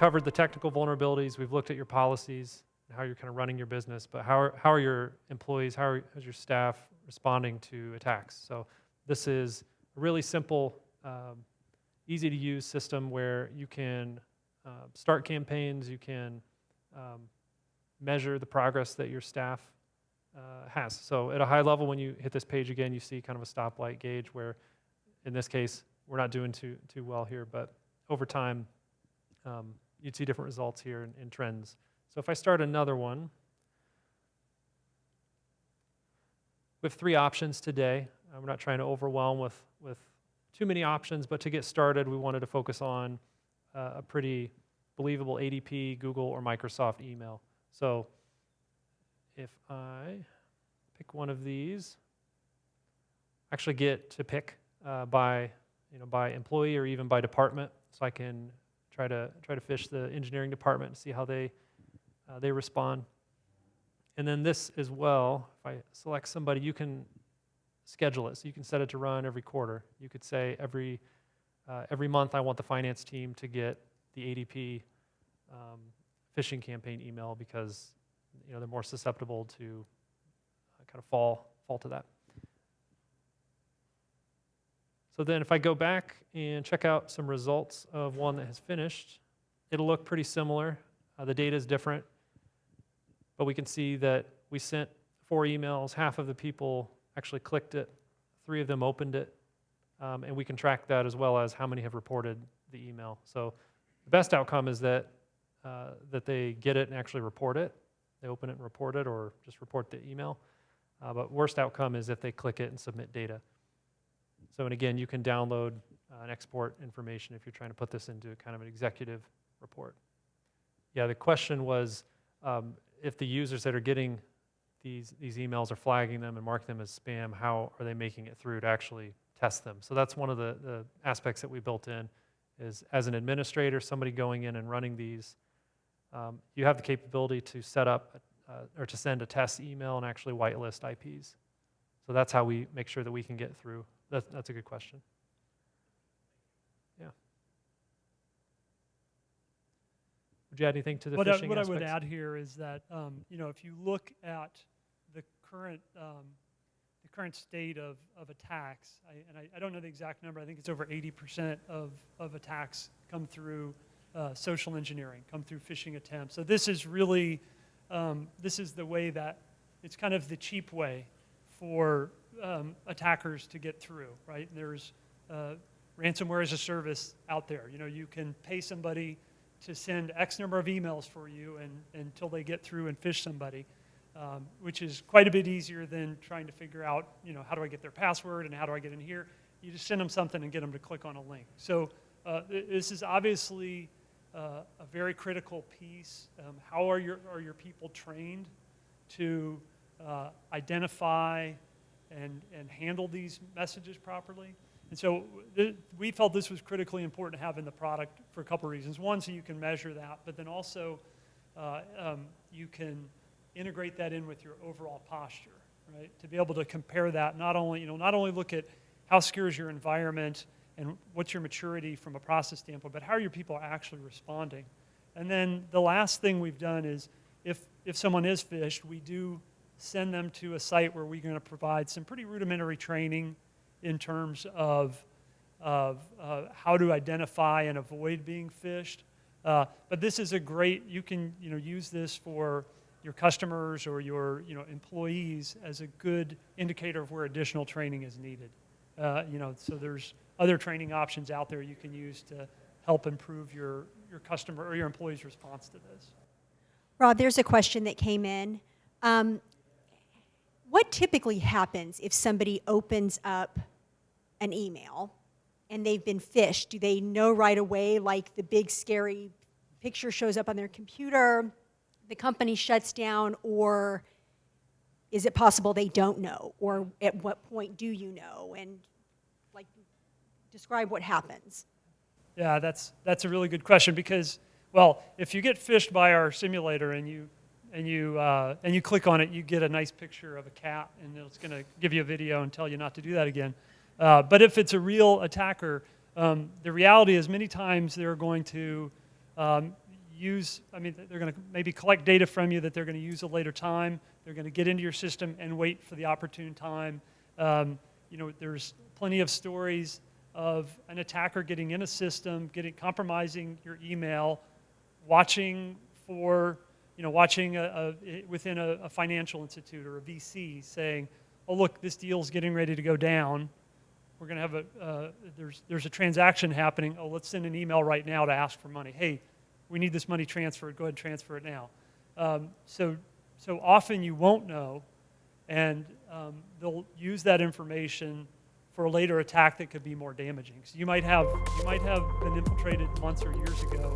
covered the technical vulnerabilities. We've looked at your policies, how you're kind of running your business, but how are your employees, how's your staff responding to attacks? So this is a really simple, easy to use system where you can start campaigns, you can measure the progress that your staff has. So at a high level, when you hit this page again, you see kind of a stoplight gauge where, in this case, we're not doing too well here, but over time, you'd see different results here in trends. So if I start another one, we have 3 options today. We're not trying to overwhelm with too many options, but to get started, we wanted to focus on a pretty believable ADP, Google, or Microsoft email. So if I pick one of these, actually get to pick by employee or even by department, so I can try to fish the engineering department and see how they respond. And then this as well, if I select somebody, you can schedule it. So you can set it to run every quarter. You could say every month I want the finance team to get the ADP phishing campaign email because they're more susceptible to kind of fall to that. So then if I go back and check out some results of one that has finished, it'll look pretty similar. The data is different, but we can see that we sent 4 emails, half of the people actually clicked it, 3 of them opened it, and we can track that as well as how many have reported the email. So the best outcome is that they get it and actually report it. They open it and report it, or just report the email. But worst outcome is if they click it and submit data. So, and again, you can download and export information if you're trying to put this into kind of an executive report. Yeah, the question was if the users that are getting these emails are flagging them and marking them as spam, how are they making it through to actually test them? So that's one of the aspects that we built in is as an administrator, somebody going in and running these, you have the capability to set up or to send a test email and actually whitelist IPs. So that's how we make sure that we can get through. That's a good question. Yeah. Would you add anything to the phishing aspects? What I would add here is that if you look at the current state of attacks, I don't know the exact number. I think it's over 80% of attacks come through social engineering, come through phishing attempts. So this is really this is the way that it's kind of the cheap way for attackers to get through, right? There's ransomware as a service out there. You can pay somebody to send X number of emails for you until they get through and phish somebody, which is quite a bit easier than trying to figure out, how do I get their password and how do I get in here? You just send them something and get them to click on a link. So this is obviously a very critical piece. How are your people trained to identify and handle these messages properly? And so we felt this was critically important to have in the product for a couple of reasons. One, so you can measure that, but then also you can integrate that in with your overall posture, right? To be able to compare that, not only look at how secure is your environment and what's your maturity from a process standpoint, but how are your people actually responding? And then the last thing we've done is if someone is phished, we do send them to a site where we're going to provide some pretty rudimentary training in terms of how to identify and avoid being phished. But this is a great, you can use this for your customers or your employees as a good indicator of where additional training is needed. So there's other training options out there you can use to help improve your customer or your employees' response to this. Rob, there's a question that came in. What typically happens if somebody opens up an email and they've been phished? Do they know right away, like the big scary picture shows up on their computer, the company shuts down, or is it possible they don't know? Or at what point do you know? And describe what happens. Yeah, that's a really good question because, well, if you get phished by our simulator and you click on it, you get a nice picture of a cat, and it's going to give you a video and tell you not to do that again. But if it's a real attacker, the reality is many times they're going to, they're going to maybe collect data from you that they're going to use at a later time. They're going to get into your system and wait for the opportune time. There's plenty of stories of an attacker getting in a system, compromising your email, watching within a financial institute or a VC saying, oh, look, this deal's getting ready to go down. We're going to have there's a transaction happening. Oh, let's send an email right now to ask for money. Hey, we need this money transferred. Go ahead and transfer it now. So often you won't know, and they'll use that information for a later attack that could be more damaging. So you might have been infiltrated months or years ago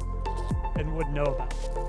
and wouldn't know about it.